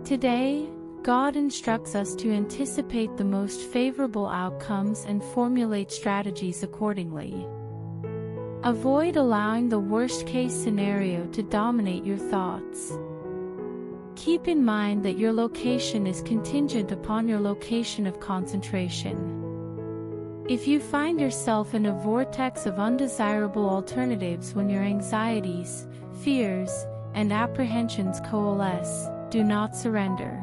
Today, God instructs us to anticipate the most favorable outcomes and formulate strategies accordingly. Avoid allowing the worst-case scenario to dominate your thoughts. Keep in mind that your location is contingent upon your location of concentration. If you find yourself in a vortex of undesirable alternatives when your anxieties, fears, and apprehensions coalesce, do not surrender.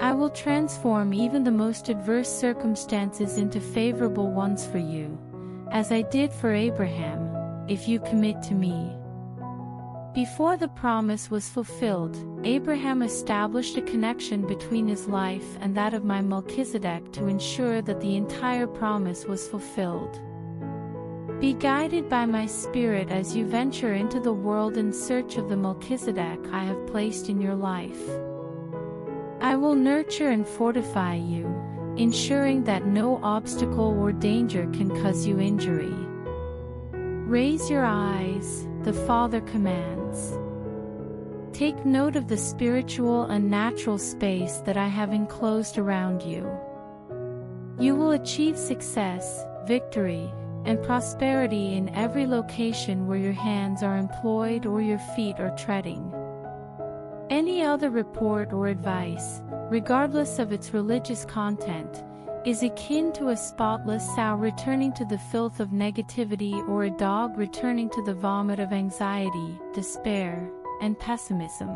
I will transform even the most adverse circumstances into favorable ones for you, as I did for Abraham, if you commit to me. Before the promise was fulfilled, Abraham established a connection between his life and that of my Melchizedek to ensure that the entire promise was fulfilled. Be guided by my Spirit as you venture into the world in search of the Melchizedek I have placed in your life. I will nurture and fortify you, ensuring that no obstacle or danger can cause you injury. Raise your eyes, the Father commands. Take note of the spiritual and natural space that I have enclosed around you. You will achieve success, victory, and prosperity in every location where your hands are employed or your feet are treading. Any other report or advice, regardless of its religious content, is akin to a spotless sow returning to the filth of negativity or a dog returning to the vomit of anxiety, despair, and pessimism.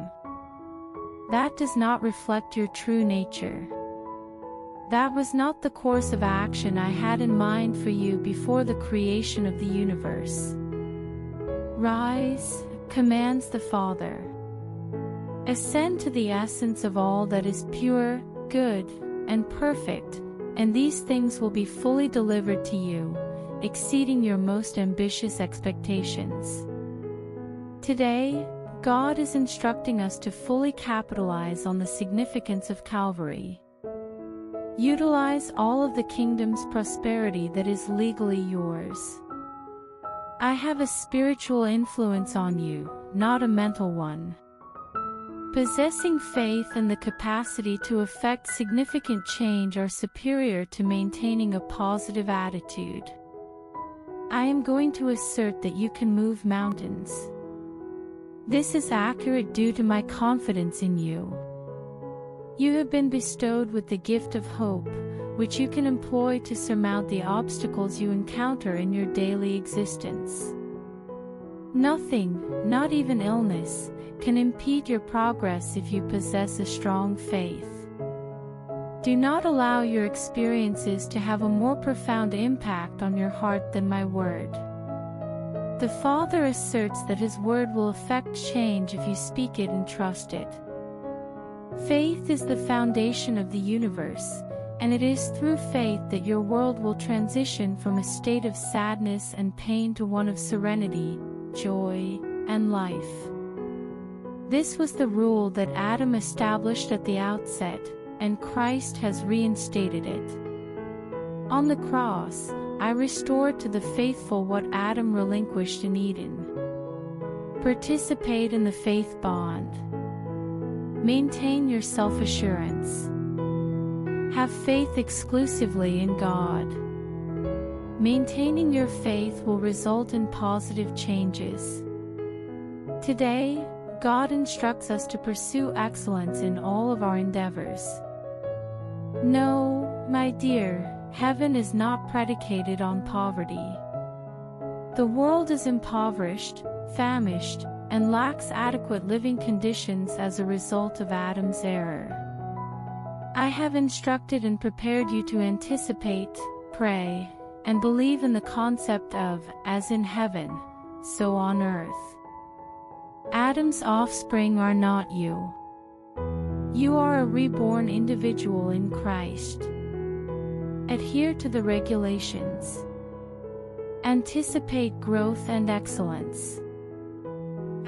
That does not reflect your true nature. That was not the course of action I had in mind for you before the creation of the universe. Rise, commands the Father. Ascend to the essence of all that is pure, good, and perfect, and these things will be fully delivered to you, exceeding your most ambitious expectations. Today, God is instructing us to fully capitalize on the significance of Calvary. Utilize all of the kingdom's prosperity that is legally yours. I have a spiritual influence on you, not a mental one. Possessing faith and the capacity to effect significant change are superior to maintaining a positive attitude. I am going to assert that you can move mountains. This is accurate due to my confidence in you. You have been bestowed with the gift of hope, which you can employ to surmount the obstacles you encounter in your daily existence. Nothing, not even illness, can impede your progress if you possess a strong faith. Do not allow your experiences to have a more profound impact on your heart than my word. The Father asserts that His word will effect change if you speak it and trust it. Faith is the foundation of the universe, and it is through faith that your world will transition from a state of sadness and pain to one of serenity, joy, and life. This was the rule that Adam established at the outset, and Christ has reinstated it. On the cross, I restored to the faithful what Adam relinquished in Eden. Participate in the faith bond. Maintain your self-assurance. Have faith exclusively in God. Maintaining your faith will result in positive changes. Today, God instructs us to pursue excellence in all of our endeavors. No, my dear, heaven is not predicated on poverty. The world is impoverished, famished, and lacks adequate living conditions as a result of Adam's error. I have instructed and prepared you to anticipate, pray, and believe in the concept of, as in heaven, so on earth. Adam's offspring are not you. You are a reborn individual in Christ. Adhere to the regulations. Anticipate growth and excellence.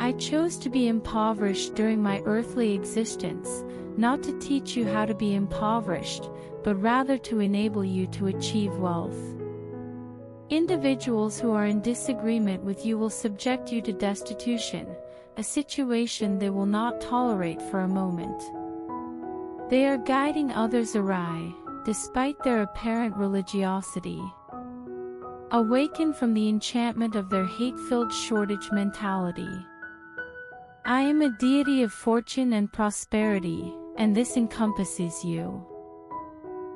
I chose to be impoverished during my earthly existence, not to teach you how to be impoverished, but rather to enable you to achieve wealth. Individuals who are in disagreement with you will subject you to destitution, a situation they will not tolerate for a moment. They are guiding others awry, despite their apparent religiosity. Awaken from the enchantment of their hate-filled shortage mentality. I am a deity of fortune and prosperity, and this encompasses you.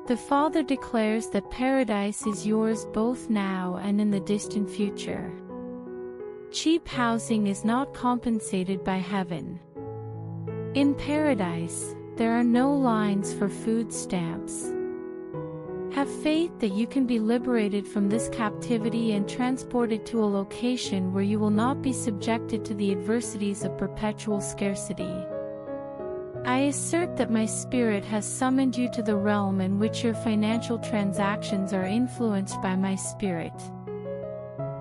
The Father declares that paradise is yours both now and in the distant future. Cheap housing is not compensated by heaven. In paradise, there are no lines for food stamps. Have faith that you can be liberated from this captivity and transported to a location where you will not be subjected to the adversities of perpetual scarcity. I assert that my spirit has summoned you to the realm in which your financial transactions are influenced by my spirit.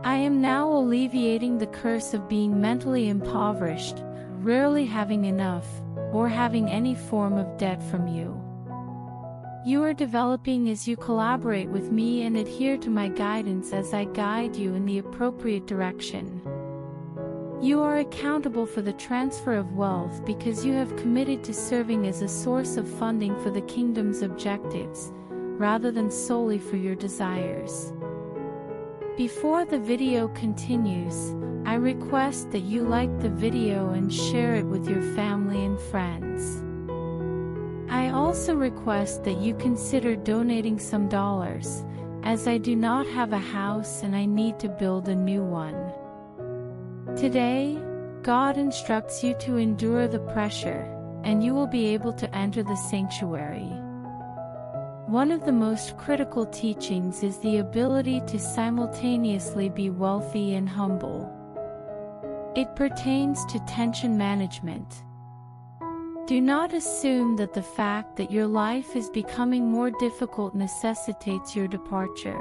I am now alleviating the curse of being mentally impoverished, rarely having enough, or having any form of debt from you. You are developing as you collaborate with me and adhere to my guidance as I guide you in the appropriate direction. You are accountable for the transfer of wealth because you have committed to serving as a source of funding for the kingdom's objectives, rather than solely for your desires. Before the video continues, I request that you like the video and share it with your family and friends. I also request that you consider donating some dollars, as I do not have a house and I need to build a new one. Today, God instructs you to endure the pressure, and you will be able to enter the sanctuary. One of the most critical teachings is the ability to simultaneously be wealthy and humble. It pertains to tension management. Do not assume that the fact that your life is becoming more difficult necessitates your departure.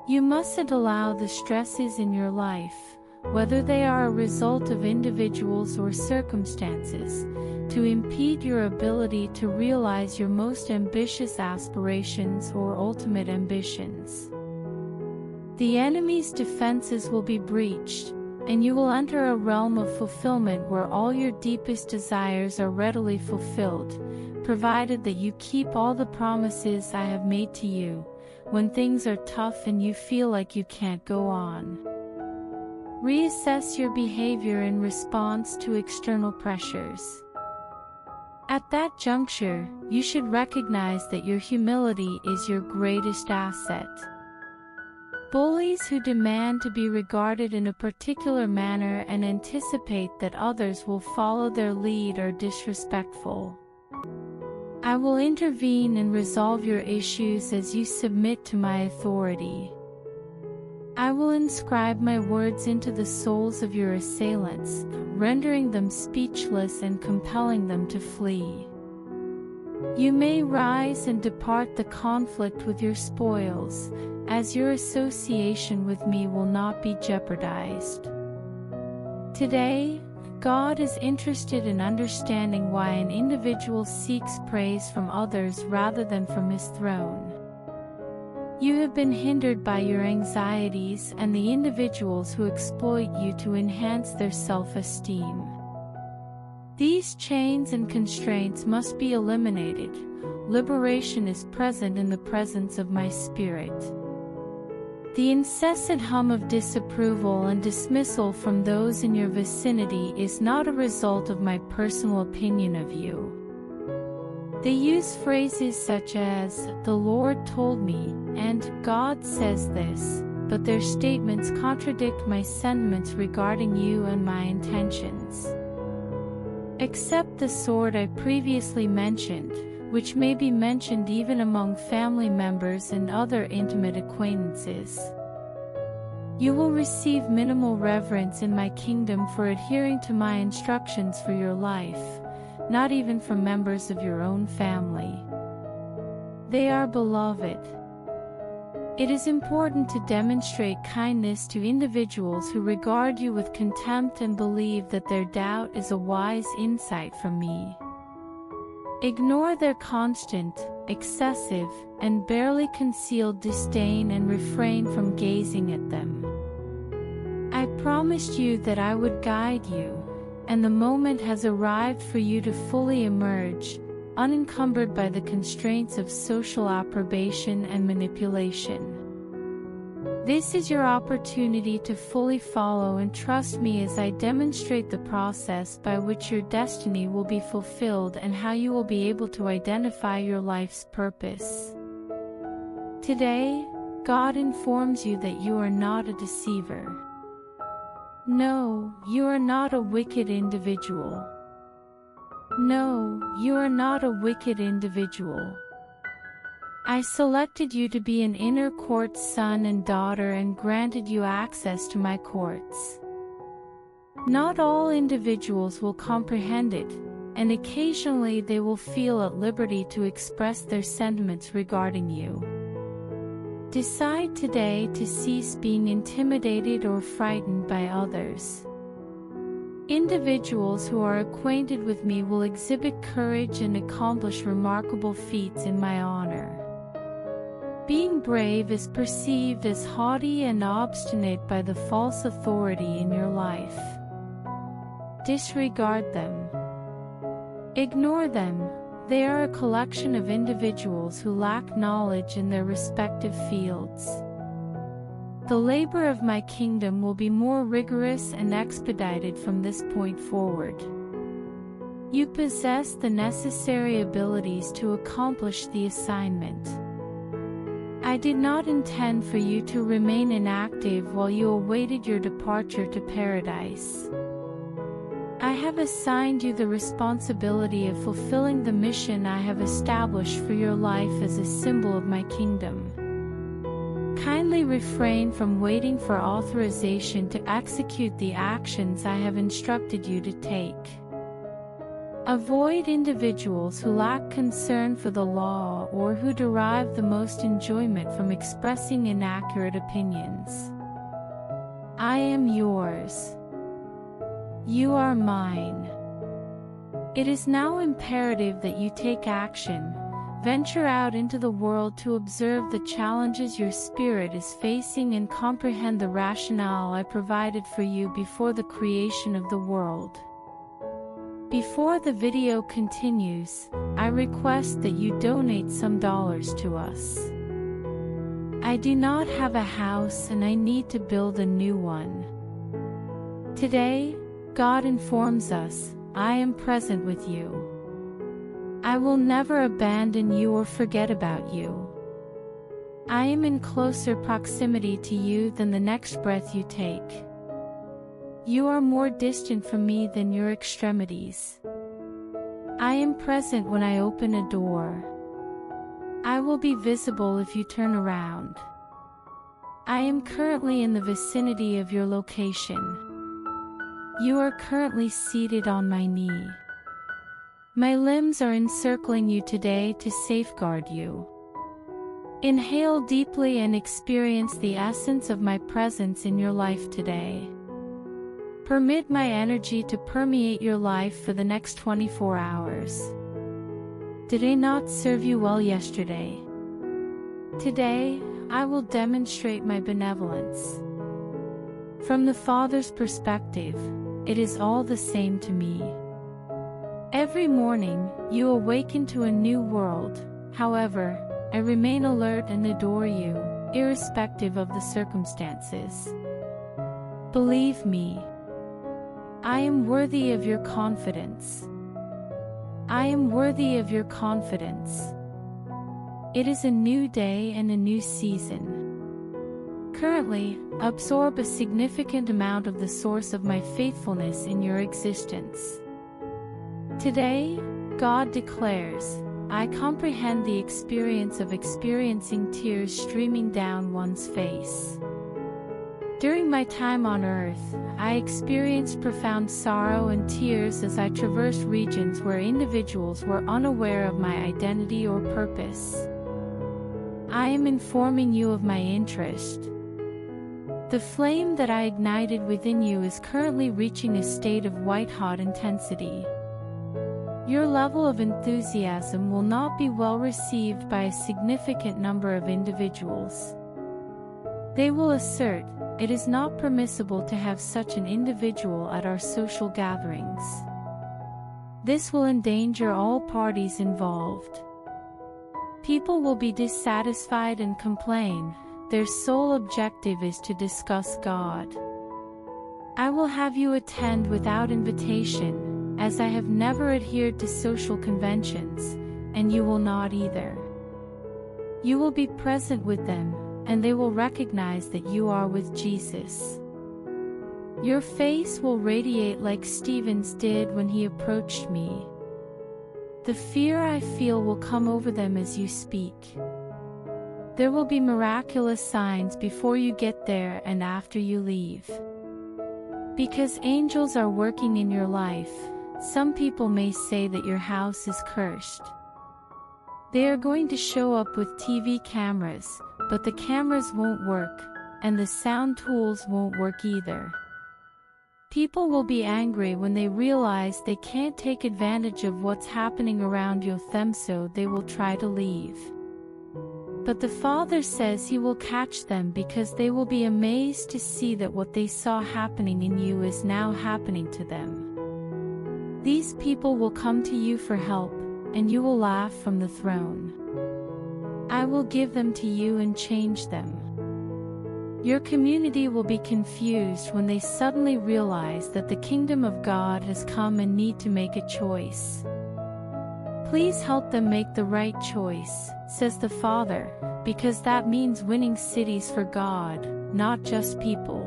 You mustn't allow the stresses in your life, whether they are a result of individuals or circumstances, to impede your ability to realize your most ambitious aspirations or ultimate ambitions. The enemy's defenses will be breached, and you will enter a realm of fulfillment where all your deepest desires are readily fulfilled, provided that you keep all the promises I have made to you, when things are tough and you feel like you can't go on. Reassess your behavior in response to external pressures. At that juncture, you should recognize that your humility is your greatest asset. Bullies who demand to be regarded in a particular manner and anticipate that others will follow their lead are disrespectful. I will intervene and resolve your issues as you submit to my authority. I will inscribe my words into the souls of your assailants, rendering them speechless and compelling them to flee. You may rise and depart the conflict with your spoils, as your association with me will not be jeopardized. Today, God is interested in understanding why an individual seeks praise from others rather than from his throne. You have been hindered by your anxieties and the individuals who exploit you to enhance their self-esteem. These chains and constraints must be eliminated. Liberation is present in the presence of my spirit. The incessant hum of disapproval and dismissal from those in your vicinity is not a result of my personal opinion of you. They use phrases such as, "The Lord told me," and "God says this," but their statements contradict my sentiments regarding you and my intentions. Accept the sword I previously mentioned, which may be mentioned even among family members and other intimate acquaintances. You will receive minimal reverence in my kingdom for adhering to my instructions for your life, not even from members of your own family. They are beloved. It is important to demonstrate kindness to individuals who regard you with contempt and believe that their doubt is a wise insight from me. Ignore their constant, excessive, and barely concealed disdain and refrain from gazing at them. I promised you that I would guide you, and the moment has arrived for you to fully emerge, unencumbered by the constraints of social approbation and manipulation. This is your opportunity to fully follow and trust me as I demonstrate the process by which your destiny will be fulfilled and how you will be able to identify your life's purpose. Today, God informs you that you are not a deceiver. No, you are not a wicked individual. No, you are not a wicked individual. I selected you to be an inner court son and daughter and granted you access to my courts. Not all individuals will comprehend it, and occasionally they will feel at liberty to express their sentiments regarding you. Decide today to cease being intimidated or frightened by others. Individuals who are acquainted with me will exhibit courage and accomplish remarkable feats in my honor. Being brave is perceived as haughty and obstinate by the false authority in your life. Disregard them. Ignore them. They are a collection of individuals who lack knowledge in their respective fields. The labor of my kingdom will be more rigorous and expedited from this point forward. You possess the necessary abilities to accomplish the assignment. I did not intend for you to remain inactive while you awaited your departure to paradise. I have assigned you the responsibility of fulfilling the mission I have established for your life as a symbol of my kingdom. Kindly refrain from waiting for authorization to execute the actions I have instructed you to take. Avoid individuals who lack concern for the law or who derive the most enjoyment from expressing inaccurate opinions. I am yours. You are mine. It is now imperative that you take action. Venture out into the world to observe the challenges your spirit is facing and comprehend the rationale I provided for you before the creation of the world. Before the video continues, I request that you donate some dollars to us. I do not have a house and I need to build a new one. Today, God informs us, I am present with you. I will never abandon you or forget about you. I am in closer proximity to you than the next breath you take. You are more distant from me than your extremities. I am present when I open a door. I will be visible if you turn around. I am currently in the vicinity of your location. You are currently seated on my knee. My limbs are encircling you today to safeguard you. Inhale deeply and experience the essence of my presence in your life today. Permit my energy to permeate your life for the next 24 hours. Did I not serve you well yesterday? Today, I will demonstrate my benevolence. From the Father's perspective, it is all the same to me. Every morning, you awaken to a new world. However, I remain alert and adore you, irrespective of the circumstances. Believe me, I am worthy of your confidence. I am worthy of your confidence. It is a new day and a new season. Currently, absorb a significant amount of the source of my faithfulness in your existence. Today, God declares, I comprehend the experience of experiencing tears streaming down one's face. During my time on earth, I experienced profound sorrow and tears as I traversed regions where individuals were unaware of my identity or purpose. I am informing you of my interest. The flame that I ignited within you is currently reaching a state of white-hot intensity. Your level of enthusiasm will not be well received by a significant number of individuals. They will assert, it is not permissible to have such an individual at our social gatherings. This will endanger all parties involved. People will be dissatisfied and complain. Their sole objective is to discuss God. I will have you attend without invitation, as I have never adhered to social conventions, and you will not either. You will be present with them, and they will recognize that you are with Jesus. Your face will radiate like Stephen's did when he approached me. The fear I feel will come over them as you speak. There will be miraculous signs before you get there and after you leave. Because angels are working in your life, some people may say that your house is cursed. They are going to show up with TV cameras, but the cameras won't work, and the sound tools won't work either. People will be angry when they realize they can't take advantage of what's happening around them, so they will try to leave. But the Father says He will catch them because they will be amazed to see that what they saw happening in you is now happening to them. These people will come to you for help, and you will laugh from the throne. I will give them to you and change them. Your community will be confused when they suddenly realize that the kingdom of God has come and need to make a choice. Please help them make the right choice, says the Father, because that means winning cities for God, not just people.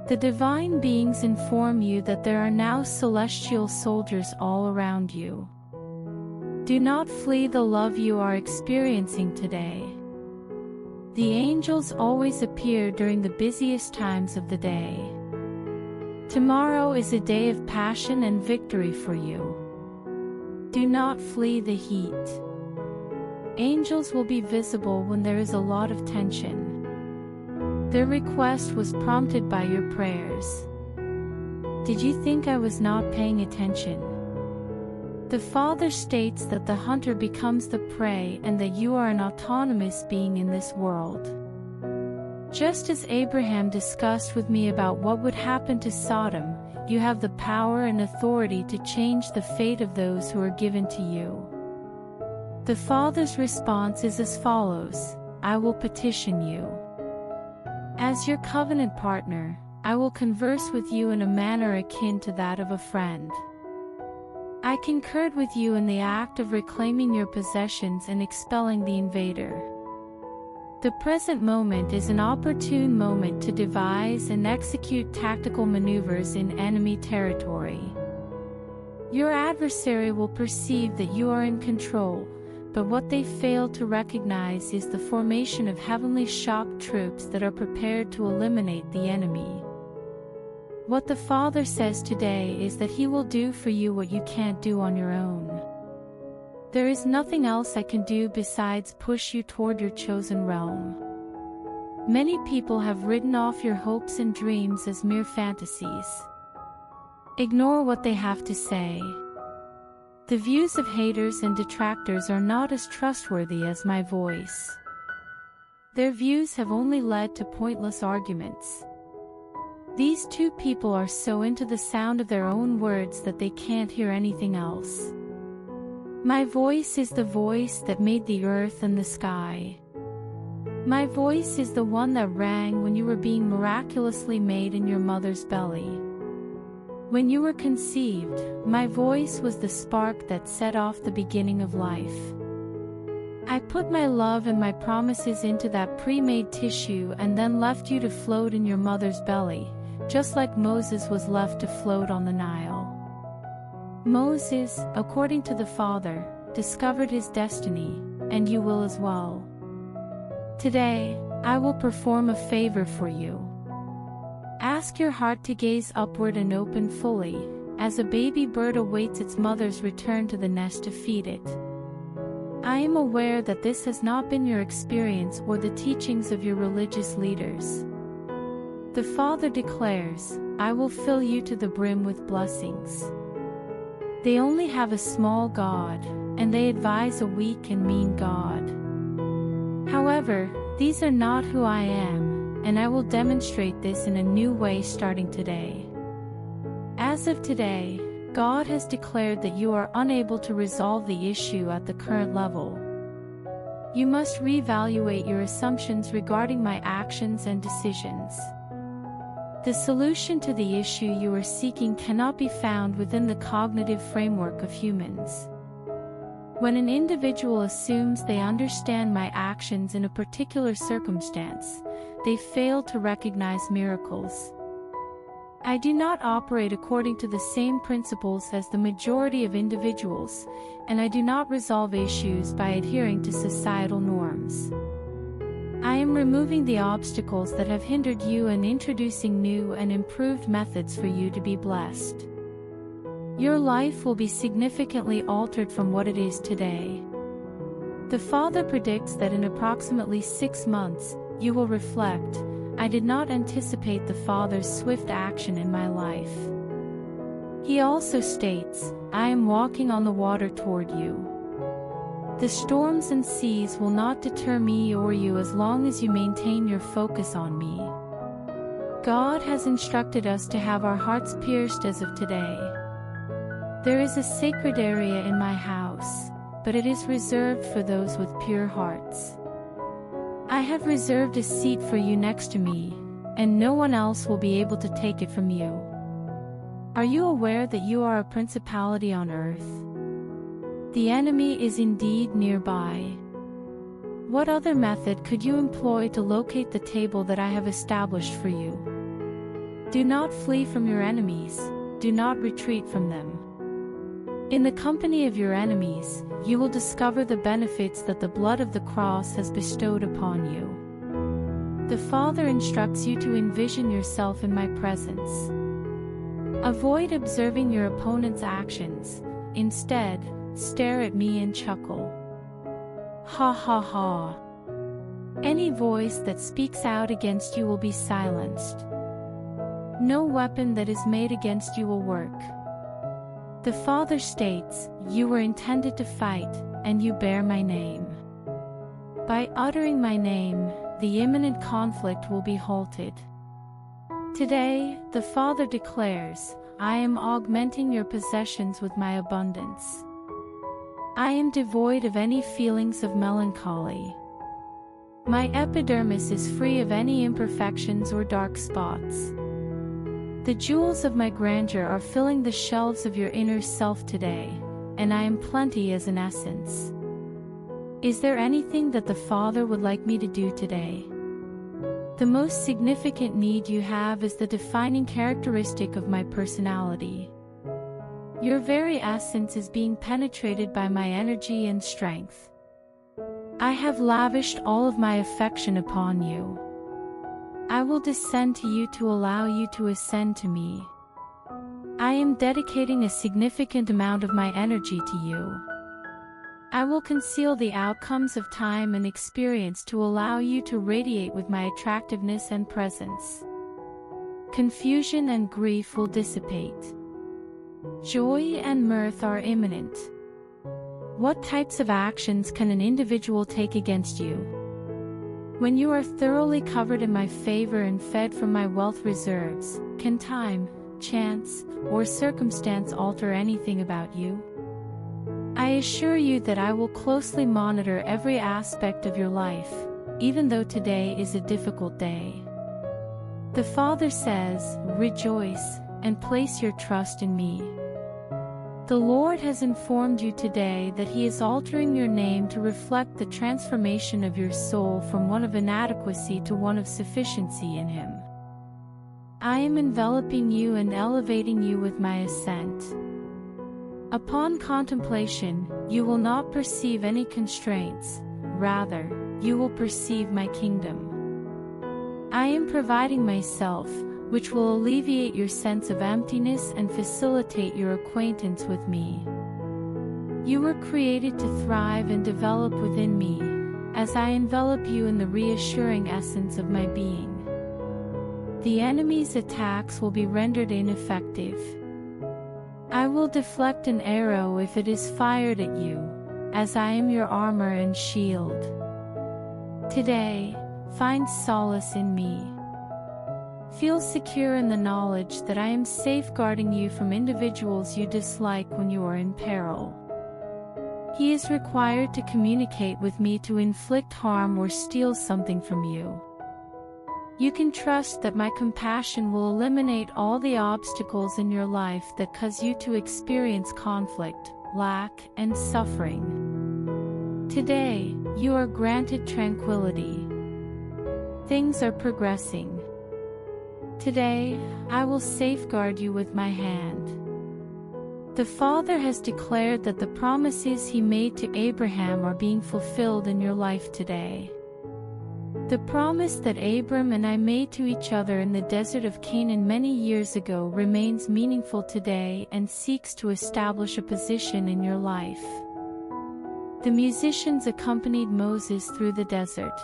The divine beings inform you that there are now celestial soldiers all around you. Do not flee the love you are experiencing today. The angels always appear during the busiest times of the day. Tomorrow is a day of passion and victory for you. Do not flee the heat. Angels will be visible when there is a lot of tension. Their request was prompted by your prayers. Did you think I was not paying attention? The Father states that the hunter becomes the prey and that you are an autonomous being in this world. Just as Abraham discussed with me about what would happen to Sodom, you have the power and authority to change the fate of those who are given to you. The Father's response is as follows: I will petition you. As your covenant partner, I will converse with you in a manner akin to that of a friend. I concurred with you in the act of reclaiming your possessions and expelling the invader. The present moment is an opportune moment to devise and execute tactical maneuvers in enemy territory. Your adversary will perceive that you are in control, but what they fail to recognize is the formation of heavenly shock troops that are prepared to eliminate the enemy. What the Father says today is that He will do for you what you can't do on your own. There is nothing else I can do besides push you toward your chosen realm. Many people have written off your hopes and dreams as mere fantasies. Ignore what they have to say. The views of haters and detractors are not as trustworthy as my voice. Their views have only led to pointless arguments. These two people are so into the sound of their own words that they can't hear anything else. My voice is the voice that made the earth and the sky. My voice is the one that rang when you were being miraculously made in your mother's belly. When you were conceived, my voice was the spark that set off the beginning of life. I put my love and my promises into that pre-made tissue and then left you to float in your mother's belly, just like Moses was left to float on the Nile. Moses, according to the Father, discovered his destiny, and you will as well. Today, I will perform a favor for you. Ask your heart to gaze upward and open fully, as a baby bird awaits its mother's return to the nest to feed it. I am aware that this has not been your experience or the teachings of your religious leaders. The Father declares, I will fill you to the brim with blessings. They only have a small God, and they advise a weak and mean God. However, these are not who I am, and I will demonstrate this in a new way starting today. As of today, God has declared that you are unable to resolve the issue at the current level. You must reevaluate your assumptions regarding my actions and decisions. The solution to the issue you are seeking cannot be found within the cognitive framework of humans. When an individual assumes they understand my actions in a particular circumstance, they fail to recognize miracles. I do not operate according to the same principles as the majority of individuals, and I do not resolve issues by adhering to societal norms. I am removing the obstacles that have hindered you and introducing new and improved methods for you to be blessed. Your life will be significantly altered from what it is today. The Father predicts that in approximately 6 months, you will reflect, I did not anticipate the Father's swift action in my life. He also states, I am walking on the water toward you. The storms and seas will not deter me or you as long as you maintain your focus on me. God has instructed us to have our hearts pierced as of today. There is a sacred area in my house, but it is reserved for those with pure hearts. I have reserved a seat for you next to me, and no one else will be able to take it from you. Are you aware that you are a principality on earth? The enemy is indeed nearby. What other method could you employ to locate the table that I have established for you? Do not flee from your enemies, do not retreat from them. In the company of your enemies, you will discover the benefits that the blood of the cross has bestowed upon you. The Father instructs you to envision yourself in my presence. Avoid observing your opponent's actions. Instead, stare at me and chuckle. Ha ha ha. Any voice that speaks out against you will be silenced. No weapon that is made against you will work. The Father states, you were intended to fight, and you bear my name. By uttering my name, the imminent conflict will be halted. Today, the Father declares, I am augmenting your possessions with my abundance. I am devoid of any feelings of melancholy. My epidermis is free of any imperfections or dark spots. The jewels of my grandeur are filling the shelves of your inner self today, and I am plenty as an essence. Is there anything that the Father would like me to do today? The most significant need you have is the defining characteristic of my personality. Your very essence is being penetrated by my energy and strength. I have lavished all of my affection upon you. I will descend to you to allow you to ascend to me. I am dedicating a significant amount of my energy to you. I will conceal the outcomes of time and experience to allow you to radiate with my attractiveness and presence. Confusion and grief will dissipate. Joy and mirth are imminent. What types of actions can an individual take against you? When you are thoroughly covered in my favor and fed from my wealth reserves, can time, chance, or circumstance alter anything about you? I assure you that I will closely monitor every aspect of your life, even though today is a difficult day. The Father says, rejoice, and place your trust in me. The Lord has informed you today that He is altering your name to reflect the transformation of your soul from one of inadequacy to one of sufficiency in Him. I am enveloping you and elevating you with my ascent. Upon contemplation, you will not perceive any constraints, rather, you will perceive my kingdom. I am providing myself, which will alleviate your sense of emptiness and facilitate your acquaintance with me. You were created to thrive and develop within me, as I envelop you in the reassuring essence of my being. The enemy's attacks will be rendered ineffective. I will deflect an arrow if it is fired at you, as I am your armor and shield. Today, find solace in me. Feel secure in the knowledge that I am safeguarding you from individuals you dislike when you are in peril. He is required to communicate with me to inflict harm or steal something from you. You can trust that my compassion will eliminate all the obstacles in your life that cause you to experience conflict, lack, and suffering. Today, you are granted tranquility. Things are progressing. Today, I will safeguard you with my hand. The Father has declared that the promises He made to Abraham are being fulfilled in your life today. The promise that Abram and I made to each other in the desert of Canaan many years ago remains meaningful today and seeks to establish a position in your life. The musicians accompanied Moses through the desert.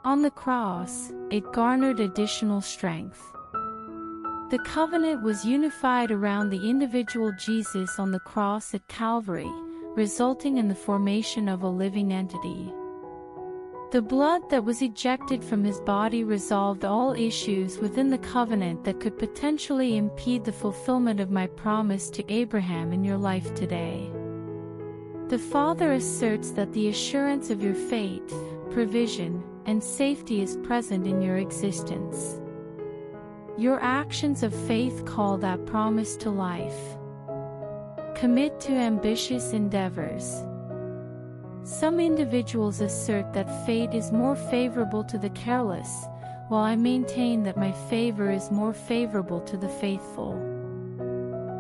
On the cross, it garnered additional strength. The covenant was unified around the individual Jesus on the cross at Calvary, resulting in the formation of a living entity. The blood that was ejected from his body resolved all issues within the covenant that could potentially impede the fulfillment of my promise to Abraham in your life today. The Father asserts that the assurance of your fate, provision, and safety is present in your existence. Your actions of faith call that promise to life. Commit to ambitious endeavors. Some individuals assert that fate is more favorable to the careless, while I maintain that my favor is more favorable to the faithful.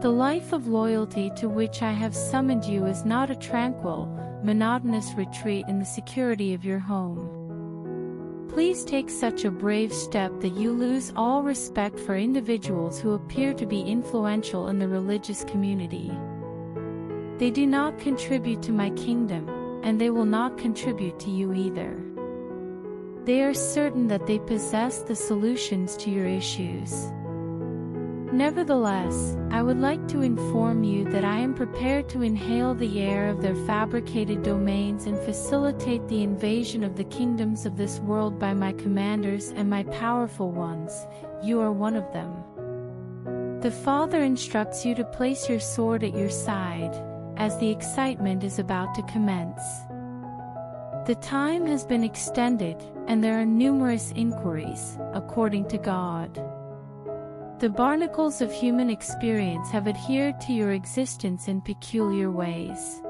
The life of loyalty to which I have summoned you is not a tranquil, monotonous retreat in the security of your home. Please take such a brave step that you lose all respect for individuals who appear to be influential in the religious community. They do not contribute to my kingdom, and they will not contribute to you either. They are certain that they possess the solutions to your issues. Nevertheless, I would like to inform you that I am prepared to inhale the air of their fabricated domains and facilitate the invasion of the kingdoms of this world by my commanders and my powerful ones. You are one of them. The Father instructs you to place your sword at your side, as the excitement is about to commence. The time has been extended, and there are numerous inquiries, according to God. The barnacles of human experience have adhered to your existence in peculiar ways.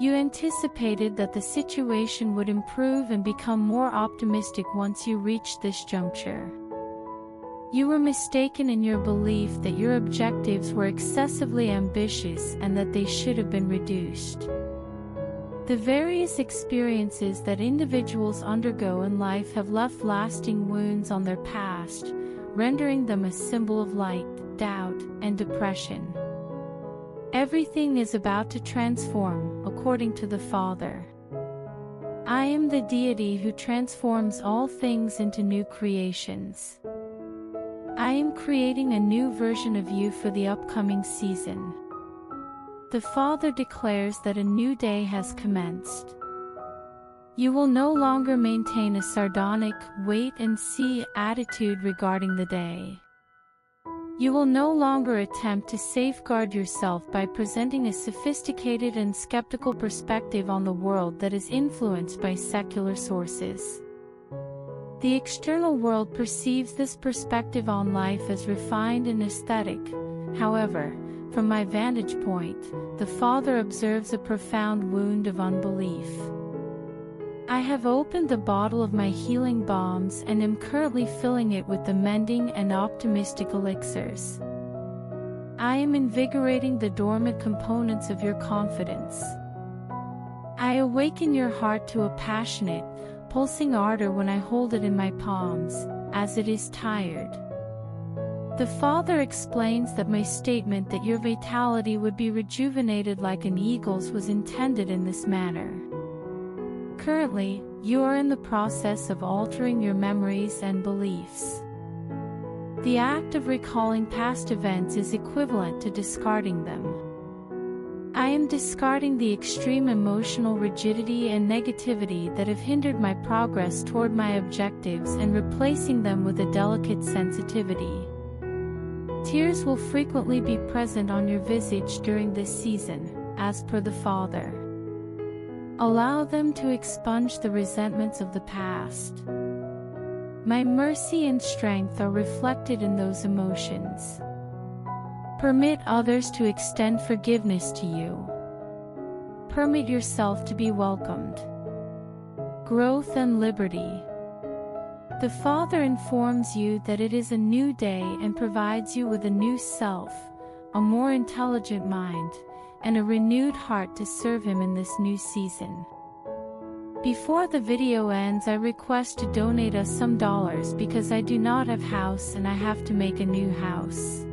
You anticipated that the situation would improve and become more optimistic once you reached this juncture. You were mistaken in your belief that your objectives were excessively ambitious and that they should have been reduced. The various experiences that individuals undergo in life have left lasting wounds on their past, rendering them a symbol of light, doubt, and depression. Everything is about to transform, according to the Father. I am the deity who transforms all things into new creations. I am creating a new version of you for the upcoming season. The Father declares that a new day has commenced. You will no longer maintain a sardonic, wait-and-see attitude regarding the day. You will no longer attempt to safeguard yourself by presenting a sophisticated and skeptical perspective on the world that is influenced by secular sources. The external world perceives this perspective on life as refined and aesthetic. However, from my vantage point, the Father observes a profound wound of unbelief. I have opened the bottle of my healing balms and am currently filling it with the mending and optimistic elixirs. I am invigorating the dormant components of your confidence. I awaken your heart to a passionate, pulsing ardor when I hold it in my palms, as it is tired. The Father explains that my statement that your vitality would be rejuvenated like an eagle's was intended in this manner. Currently, you are in the process of altering your memories and beliefs. The act of recalling past events is equivalent to discarding them. I am discarding the extreme emotional rigidity and negativity that have hindered my progress toward my objectives and replacing them with a delicate sensitivity. Tears will frequently be present on your visage during this season, as per the Father. Allow them to expunge the resentments of the past. My mercy and strength are reflected in those emotions. Permit others to extend forgiveness to you. Permit yourself to be welcomed. Growth and liberty. The Father informs you that it is a new day and provides you with a new self, a more intelligent mind, and a renewed heart to serve Him in this new season. Before the video ends, I request to donate us some dollars because I do not have house and I have to make a new house.